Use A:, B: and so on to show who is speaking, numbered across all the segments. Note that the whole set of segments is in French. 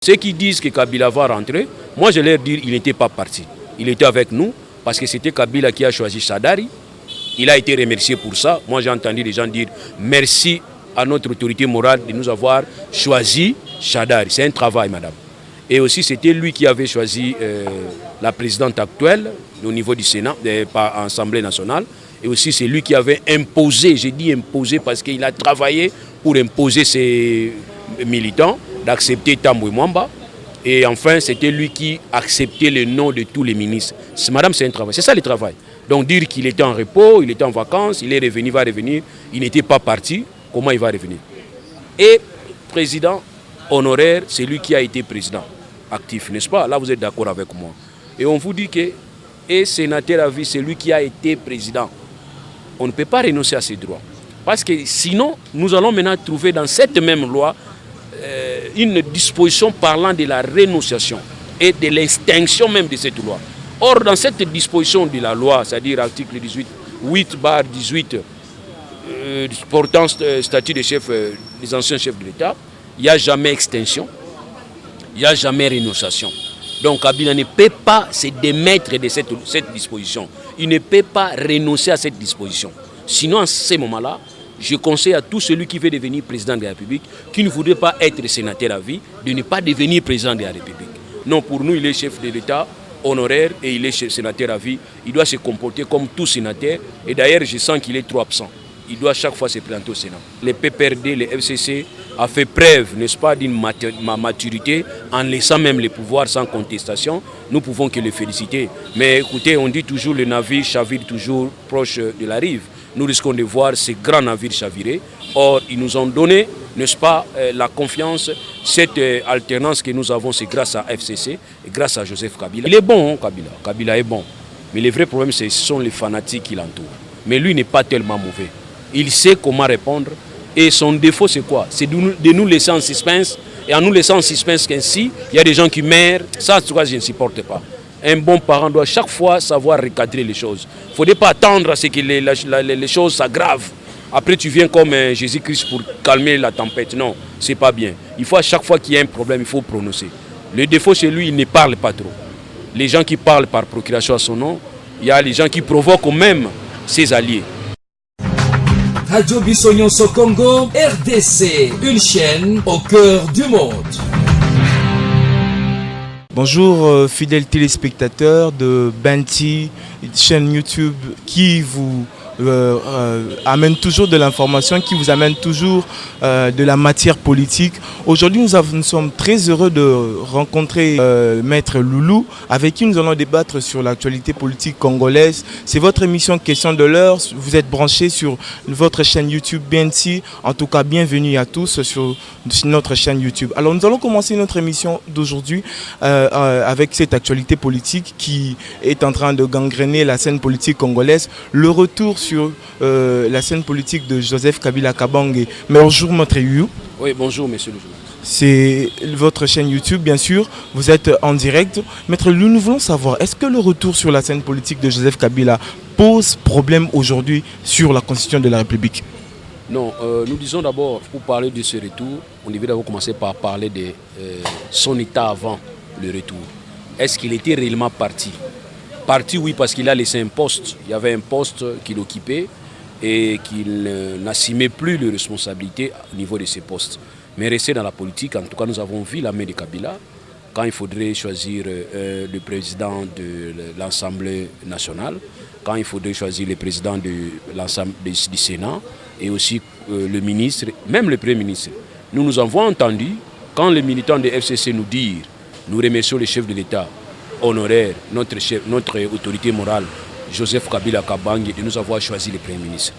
A: Ceux qui disent que Kabila va rentrer, moi je leur dis qu'il n'était pas parti. Il était avec nous parce que c'était Kabila qui a choisi Shadari. Il a été remercié pour ça. Moi j'ai entendu les gens dire merci à notre autorité morale de nous avoir choisi Shadari. C'est un travail, madame. Et aussi c'était lui qui avait choisi la présidente actuelle au niveau du Sénat, par l'Assemblée nationale. Et aussi c'est lui qui avait imposé, j'ai dit imposé parce qu'il a travaillé pour imposer ses militants d'accepter Tambwe Mwamba. Et enfin, c'était lui qui acceptait le nom de tous les ministres. Madame, c'est un travail. C'est ça le travail. Donc dire qu'il était en repos, il était en vacances, il est revenu, va revenir, il n'était pas parti, comment il va revenir? Et président honoraire, c'est lui qui a été président actif, n'est-ce pas? Là, vous êtes d'accord avec moi. Et on vous dit que, et sénateur à vie, c'est lui qui a été président. On ne peut pas renoncer à ses droits. Parce que sinon, nous allons maintenant trouver dans cette même loi une disposition parlant de la renonciation et de l'extinction même de cette loi. Or, dans cette disposition de la loi, c'est-à-dire article 18, 8/18, portant statut de chef des anciens chefs de l'État, il n'y a jamais extinction, il n'y a jamais renonciation. Donc, Kabila ne peut pas se démettre de cette disposition. Il ne peut pas renoncer à cette disposition. Sinon, à ce moment-là, je conseille à tout celui qui veut devenir président de la République, qui ne voudrait pas être sénateur à vie, de ne pas devenir président de la République. Non, pour nous, il est chef de l'État honoraire et il est sénateur à vie. Il doit se comporter comme tout sénateur. Et d'ailleurs, je sens qu'il est trop absent. Il doit chaque fois se présenter au Sénat. Les PPRD, les FCC a fait preuve, n'est-ce pas, d'une maturité en laissant même les pouvoirs sans contestation. Nous pouvons que les féliciter. Mais écoutez, on dit toujours le navire chavire toujours proche de la rive. Nous risquons de voir ces grands navires chavirer. Or, ils nous ont donné, n'est-ce pas, la confiance. Cette alternance que nous avons, c'est grâce à FCC et grâce à Joseph Kabila. Il est bon, hein, Kabila. Kabila est bon. Mais le vrai problème, ce sont les fanatiques qui l'entourent. Mais lui n'est pas tellement mauvais. Il sait comment répondre. Et son défaut, c'est quoi? C'est de nous laisser en suspense. Et en nous laissant en suspense qu'ainsi, il y a des gens qui meurent. Ça, en tout cas, je ne supporte pas. Un bon parent doit chaque fois savoir recadrer les choses. Il ne faudrait pas attendre à ce que les choses s'aggravent. Après, tu viens comme Jésus-Christ pour calmer la tempête. Non, ce n'est pas bien. Il faut à chaque fois qu'il y a un problème, il faut prononcer. Le défaut chez lui, il ne parle pas trop. Les gens qui parlent par procuration à son nom, il y a les gens qui provoquent même ses alliés.
B: Radio Bissonyoso Congo, RDC, une chaîne au cœur du monde.
C: Bonjour fidèles téléspectateurs de Banti, chaîne YouTube qui vous amène toujours de l'information, qui vous amène toujours de la matière politique. Aujourd'hui, nous sommes très heureux de rencontrer Maître Loulou, avec qui nous allons débattre sur l'actualité politique congolaise. C'est votre émission Question de l'heure. Vous êtes branchés sur votre chaîne YouTube BNC. En tout cas, bienvenue à tous sur notre chaîne YouTube. Alors, nous allons commencer notre émission d'aujourd'hui avec cette actualité politique qui est en train de gangréner la scène politique congolaise. Le retour sur la scène politique de Joseph Kabila Kabange. Mais bonjour, Maître Loulou.
A: Oui, bonjour, monsieur le journaliste.
C: C'est votre chaîne YouTube, bien sûr. Vous êtes en direct. Maître Loulou, nous voulons savoir, est-ce que le retour sur la scène politique de Joseph Kabila pose problème aujourd'hui sur la Constitution de la République?
A: Non, nous disons d'abord, pour parler de ce retour, on devait d'abord commencer par parler de son état avant le retour. Est-ce qu'il était réellement parti? Parti, oui, parce qu'il a laissé un poste. Il y avait un poste qu'il occupait et qu'il n'assumait plus les responsabilités au niveau de ses postes. Mais rester dans la politique, en tout cas, nous avons vu la main de Kabila quand il faudrait choisir le président de l'Assemblée nationale, quand il faudrait choisir le président du Sénat et aussi le ministre, même le Premier ministre. Nous avons entendu, quand les militants de FCC nous disent, nous remercions le chef de l'État honoraire, notre autorité morale, Joseph Kabila Kabange, de nous avoir choisi le Premier ministre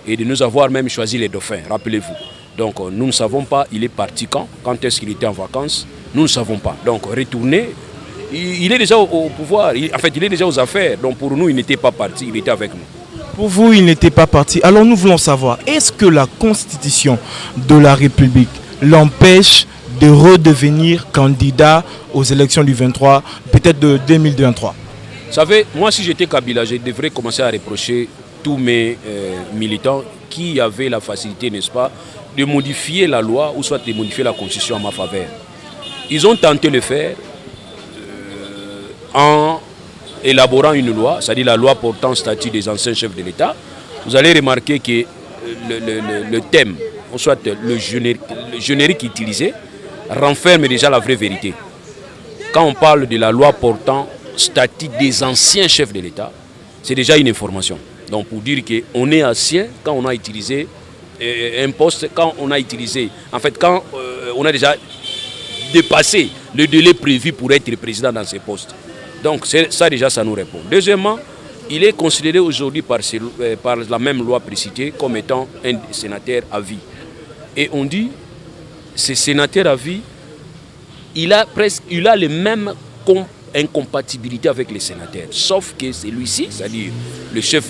A: et de nous avoir même choisi les dauphins, rappelez-vous. Donc nous ne savons pas, il est parti quand est-ce qu'il était en vacances, nous ne savons pas. Donc retourner, il est déjà au pouvoir, il est déjà aux affaires, donc pour nous il n'était pas parti, il était avec nous.
C: Pour vous, il n'était pas parti. Alors nous voulons savoir, est-ce que la Constitution de la République l'empêche de redevenir candidat aux élections du 23, peut-être de 2023?
A: Vous savez, moi si j'étais Kabila, je devrais commencer à reprocher tous mes militants qui avaient la facilité, n'est-ce pas, de modifier la loi ou soit de modifier la Constitution en ma faveur. Ils ont tenté de le faire en élaborant une loi, c'est-à-dire la loi portant statut des anciens chefs de l'État. Vous allez remarquer que le thème, ou soit le générique utilisé, renferme déjà la vraie vérité. Quand on parle de la loi portant statut des anciens chefs de l'État, c'est déjà une information. Donc pour dire qu'on est ancien quand on a utilisé un poste, quand on a utilisé, en fait quand on a déjà dépassé le délai prévu pour être président dans ces postes. Donc ça déjà ça nous répond. Deuxièmement, il est considéré aujourd'hui par la même loi précitée comme étant un sénateur à vie. Et on dit, ce sénateur à vie, il a les mêmes incompatibilités avec les sénateurs. Sauf que celui-ci, c'est-à-dire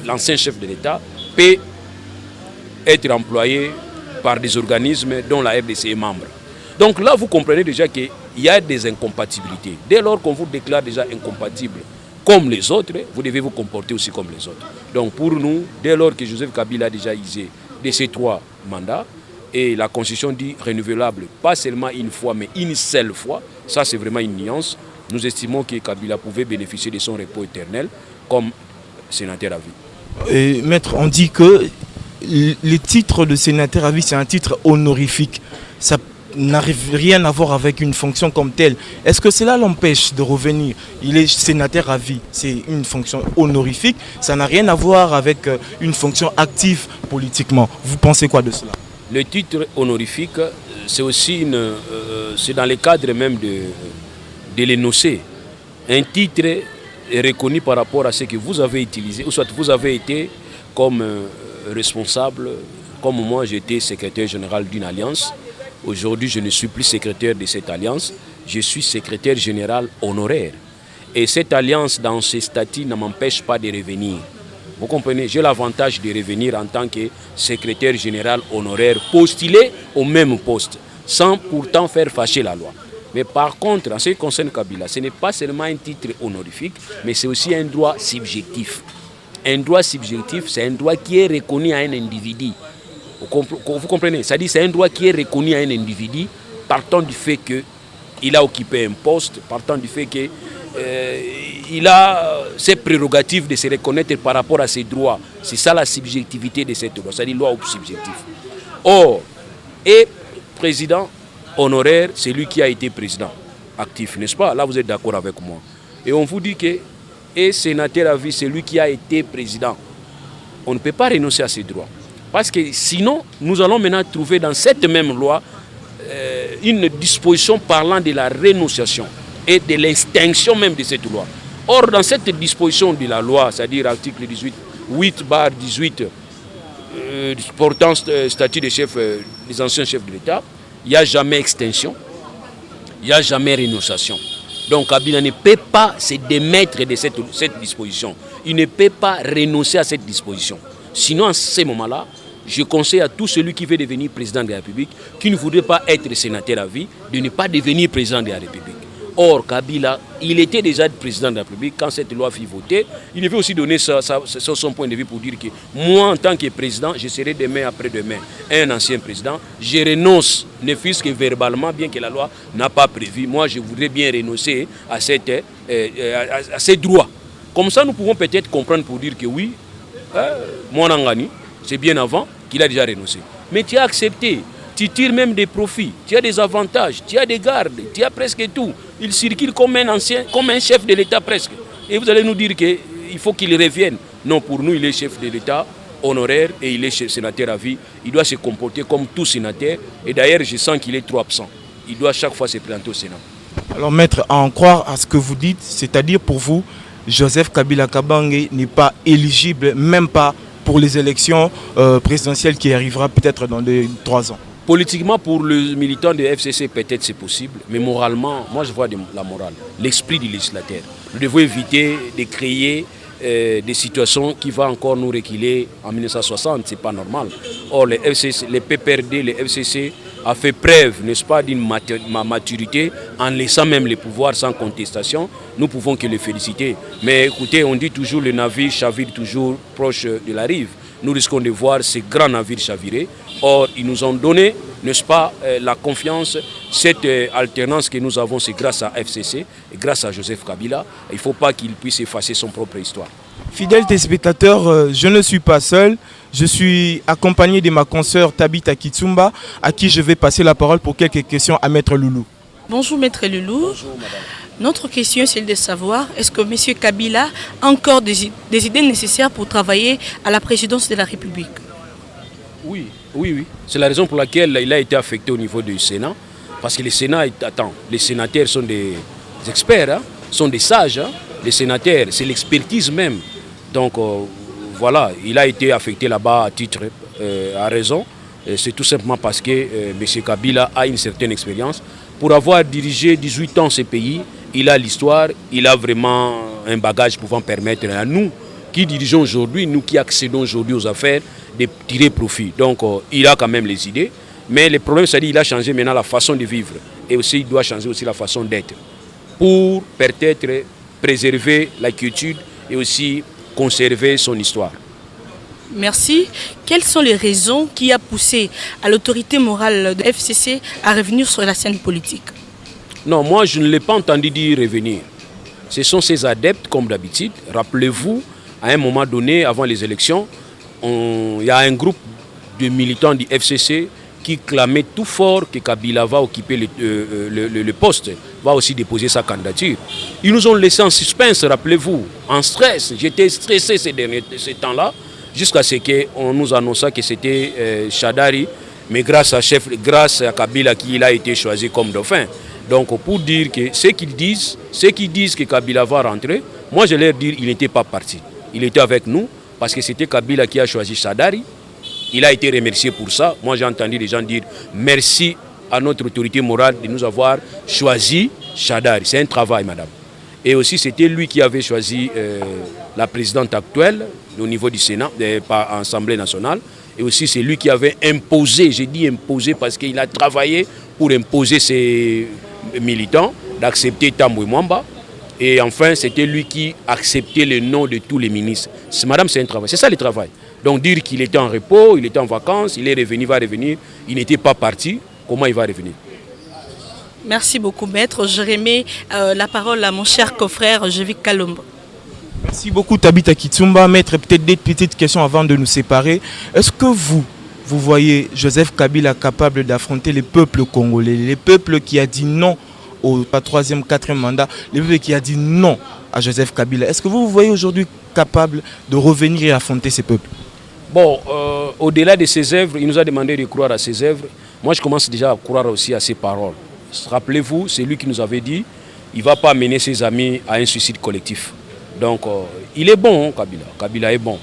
A: l'ancien chef de l'État, peut être employé par des organismes dont la RDC est membre. Donc là, vous comprenez déjà qu'il y a des incompatibilités. Dès lors qu'on vous déclare déjà incompatible comme les autres, vous devez vous comporter aussi comme les autres. Donc pour nous, dès lors que Joseph Kabila a déjà usé de ces 3 mandats, et la Constitution dit renouvelable, pas seulement une fois, mais une seule fois, ça c'est vraiment une nuance. Nous estimons que Kabila pouvait bénéficier de son repos éternel comme sénateur à vie.
C: Et maître, on dit que le titre de sénateur à vie, c'est un titre honorifique. Ça n'arrive rien à voir avec une fonction comme telle. Est-ce que cela l'empêche de revenir? Il est sénateur à vie, c'est une fonction honorifique. Ça n'a rien à voir avec une fonction active politiquement. Vous pensez quoi de cela?
A: Le titre honorifique, c'est aussi c'est dans le cadre même de l'énoncé. Un titre est reconnu par rapport à ce que vous avez utilisé, ou soit vous avez été comme responsable, comme moi j'étais secrétaire général d'une alliance. Aujourd'hui, je ne suis plus secrétaire de cette alliance, je suis secrétaire général honoraire. Et cette alliance, dans ses statuts, ne m'empêche pas de revenir. Vous comprenez, j'ai l'avantage de revenir en tant que secrétaire général honoraire postulé au même poste, sans pourtant faire fâcher la loi. Mais par contre, en ce qui concerne Kabila, ce n'est pas seulement un titre honorifique, mais c'est aussi un droit subjectif. Un droit subjectif, c'est un droit qui est reconnu à un individu. Vous comprenez? C'est-à-dire c'est un droit qui est reconnu à un individu partant du fait qu'il a occupé un poste, partant du fait qu'il a ses prérogatives de se reconnaître par rapport à ses droits. C'est ça la subjectivité de cette loi, c'est-à-dire loi subjective. Or, et président honoraire, c'est lui qui a été président actif, n'est-ce pas? Là, vous êtes d'accord avec moi. Et on vous dit que et sénateur à vie, c'est lui qui a été président. On ne peut pas renoncer à ses droits. Parce que sinon, nous allons maintenant trouver dans cette même loi une disposition parlant de la renonciation et de l'extinction même de cette loi. Or, dans cette disposition de la loi, c'est-à-dire article 8/18 portant statut des anciens chefs de l'État, il n'y a jamais extinction, il n'y a jamais renonciation. Donc Kabila ne peut pas se démettre de cette disposition. Il ne peut pas renoncer à cette disposition. Sinon, à ce moment-là, je conseille à tout celui qui veut devenir président de la République, qui ne voudrait pas être sénateur à vie, de ne pas devenir président de la République. Or, Kabila, il était déjà président de la République quand cette loi fut votée. Il devait aussi donner son point de vue pour dire que moi, en tant que président, je serai demain après-demain un ancien président. Je renonce, ne fût-ce que verbalement, bien que la loi n'a pas prévu. Moi, je voudrais bien renoncer à ces droits. Comme ça, nous pouvons peut-être comprendre pour dire que oui, mon Angani, c'est bien avant qu'il a déjà renoncé. Mais tu as accepté. Tu tires même des profits, tu as des avantages, tu as des gardes, tu as presque tout. Il circule comme un ancien, comme un chef de l'État presque. Et vous allez nous dire qu'il faut qu'il revienne. Non, pour nous, il est chef de l'État honoraire et il est sénateur à vie. Il doit se comporter comme tout sénateur. Et d'ailleurs, je sens qu'il est trop absent. Il doit chaque fois se présenter au Sénat.
C: Alors maître, à en croire à ce que vous dites, c'est-à-dire pour vous, Joseph Kabila Kabange n'est pas éligible, même pas pour les élections présidentielles qui arrivera peut-être dans 3 ans.
A: Politiquement, pour le militant de FCC, peut-être c'est possible, mais moralement, moi je vois la morale, l'esprit du législateur. Nous devons éviter de créer des situations qui vont encore nous reculer en 1960, c'est pas normal. Or, les PPRD, les FCC a fait preuve, n'est-ce pas, d'une maturité en laissant même les pouvoirs sans contestation. Nous pouvons que les féliciter. Mais écoutez, on dit toujours le navire chavire toujours proche de la rive. Nous risquons de voir ces grands navires chavirer. Or, ils nous ont donné, n'est-ce pas, la confiance cette alternance que nous avons, c'est grâce à FCC et grâce à Joseph Kabila. Il ne faut pas qu'il puisse effacer son propre histoire.
C: Fidèles téléspectateurs, je ne suis pas seul. Je suis accompagné de ma consoeur Tabita Kitsumba, à qui je vais passer la parole pour quelques questions à Maître Loulou.
D: Bonjour Maître Loulou.
A: Bonjour madame.
D: Notre question c'est de savoir, est-ce que M. Kabila a encore des idées nécessaires pour travailler à la présidence de la République?
A: Oui. C'est la raison pour laquelle il a été affecté au niveau du Sénat. Parce que le Sénat, les sénateurs sont des experts, hein, sont des sages. Hein. Les sénateurs, c'est l'expertise même. Donc voilà, il a été affecté là-bas à titre, à raison. C'est tout simplement parce que M. Kabila a une certaine expérience. Pour avoir dirigé 18 ans ce pays, il a l'histoire, il a vraiment un bagage pouvant permettre à nous qui dirigeons aujourd'hui, nous qui accédons aujourd'hui aux affaires, de tirer profit. Donc il a quand même les idées. Mais le problème, c'est qu'il a changé maintenant la façon de vivre. Et aussi, il doit changer aussi la façon d'être. Pour peut-être préserver la culture et aussi conserver son histoire.
D: Merci. Quelles sont les raisons qui ont poussé à l'autorité morale de FCC à revenir sur la scène politique?
A: Non, moi je ne l'ai pas entendu dire revenir. Ce sont ses adeptes comme d'habitude. Rappelez-vous, à un moment donné, avant les élections, il y a un groupe de militants du FCC qui clamait tout fort que Kabila va occuper le poste, va aussi déposer sa candidature. Ils nous ont laissé en suspense, rappelez-vous, en stress. J'étais stressé ces temps-là, jusqu'à ce qu'on nous annonça que c'était Shadari, mais grâce à Kabila qui a été choisi comme dauphin. Donc pour dire que ceux qui disent que Kabila va rentrer, moi je leur dis qu'il n'était pas parti. Il était avec nous parce que c'était Kabila qui a choisi Shadari. Il a été remercié pour ça. Moi j'ai entendu les gens dire merci à notre autorité morale de nous avoir choisi Shadari. C'est un travail, madame. Et aussi c'était lui qui avait choisi la présidente actuelle au niveau du Sénat, par l'Assemblée nationale. Et aussi c'est lui qui avait imposé, j'ai dit imposé parce qu'il a travaillé pour imposer ses militants d'accepter Tambwe Mwamba. Et enfin, c'était lui qui acceptait le nom de tous les ministres. Madame, c'est un travail. C'est ça le travail. Donc dire qu'il était en repos, il était en vacances, il est revenu, il va revenir. Il n'était pas parti. Comment il va revenir?
D: Merci beaucoup, maître. Je remets la parole à mon cher confrère Jevik Kalombo.
C: Merci beaucoup Tabita Kitsumba. Maître, peut-être des petites questions avant de nous séparer. Est-ce que vous voyez Joseph Kabila capable d'affronter les peuples congolais, les peuples qui a dit non au 3e, 4e mandat, les peuples qui a dit non à Joseph Kabila? Est-ce que vous voyez aujourd'hui capable de revenir et affronter ces peuples?
A: Bon, au-delà de ses œuvres, il nous a demandé de croire à ses œuvres. Moi, je commence déjà à croire aussi à ses paroles. Rappelez-vous, c'est lui qui nous avait dit il ne va pas mener ses amis à un suicide collectif. Donc, il est bon, hein, Kabila. Kabila est bon.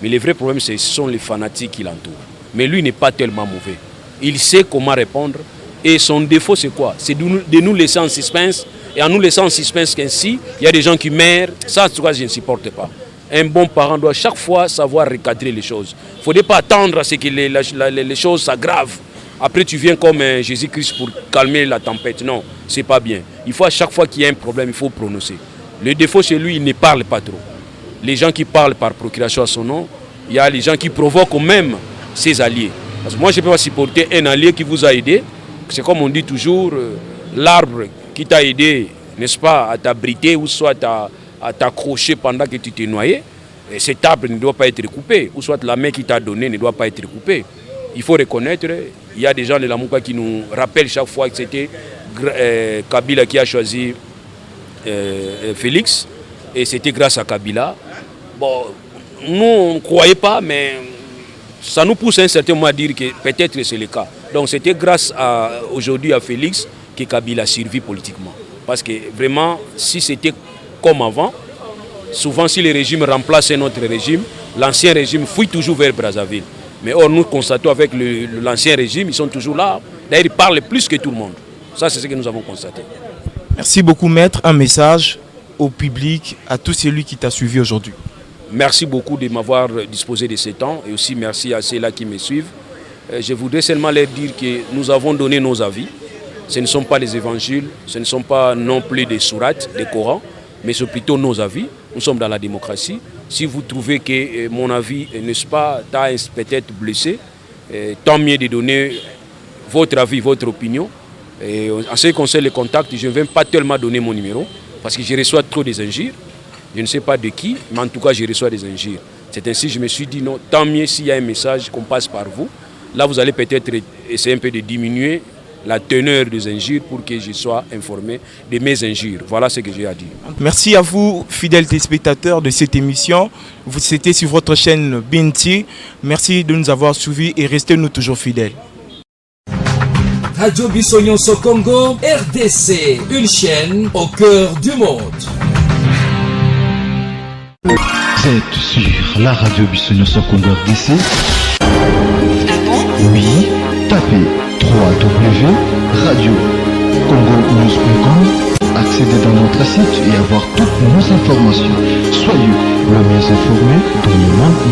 A: Mais le vrai problème, ce sont les fanatiques qui l'entourent. Mais lui n'est pas tellement mauvais. Il sait comment répondre. Et son défaut, c'est quoi? C'est de nous laisser en suspense. Et en nous laissant en suspense qu'ainsi, il y a des gens qui meurent. Ça, en tout cas, je ne supporte pas. Un bon parent doit chaque fois savoir recadrer les choses. Il ne faudrait pas attendre à ce que les choses s'aggravent. Après, tu viens comme Jésus-Christ pour calmer la tempête. Non, ce n'est pas bien. Il faut à chaque fois qu'il y a un problème, il faut prononcer. Le défaut chez lui, il ne parle pas trop. Les gens qui parlent par procuration à son nom, il y a les gens qui provoquent même ses alliés. Parce que moi, je ne peux pas supporter un allié qui vous a aidé. C'est comme on dit toujours, l'arbre qui t'a aidé, n'est-ce pas, à t'abriter ou soit à t'accrocher pendant que tu t'es noyé. Et cet arbre ne doit pas être coupé. Ou soit la main qui t'a donné ne doit pas être coupée. Il faut reconnaître, il y a des gens de la Mouka qui nous rappellent chaque fois que c'était Kabila qui a choisi Félix. Et c'était grâce à Kabila. Bon, nous, on ne croyait pas, mais ça nous pousse à un certain moment à dire que peut-être c'est le cas. Donc c'était grâce aujourd'hui à Félix que Kabila a survécu politiquement. Parce que vraiment, si c'était comme avant, souvent si le régime remplace un autre régime, l'ancien régime fuit toujours vers Brazzaville. Mais or, nous constatons avec l'ancien régime, ils sont toujours là. D'ailleurs, ils parlent plus que tout le monde. Ça, c'est ce que nous avons constaté.
C: Merci beaucoup, maître. Un message au public, à tous celui qui t'a suivi aujourd'hui.
A: Merci beaucoup de m'avoir disposé de ce temps et aussi merci à ceux-là qui me suivent. Je voudrais seulement leur dire que nous avons donné nos avis. Ce ne sont pas des évangiles, ce ne sont pas non plus des sourates, des Corans, mais c'est plutôt nos avis. Nous sommes dans la démocratie. Si vous trouvez que mon avis, n'est-ce pas, t'a peut-être blessé, tant mieux de donner votre avis, votre opinion. Et en ce qui concerne les contacts, je ne vais pas tellement donner mon numéro parce que je reçois trop des injures. Je ne sais pas de qui, mais en tout cas, je reçois des injures. C'est ainsi que je me suis dit non, tant mieux s'il y a un message qu'on passe par vous. Là, vous allez peut-être essayer un peu de diminuer la teneur des injures pour que je sois informé de mes injures. Voilà ce que j'ai à dire.
C: Merci à vous, fidèles téléspectateurs de cette émission. C'était sur votre chaîne Binti. Merci de nous avoir suivis et restez-nous toujours fidèles.
B: Radio Bissonyonso Congo, RDC, une chaîne au cœur du monde.
E: Vous êtes sur la radio Bissonyonso Congo RDC. Oui, tapez www.radiocongonews.com, accédez dans notre site et avoir toutes nos informations. Soyez le mieux informés dans le monde.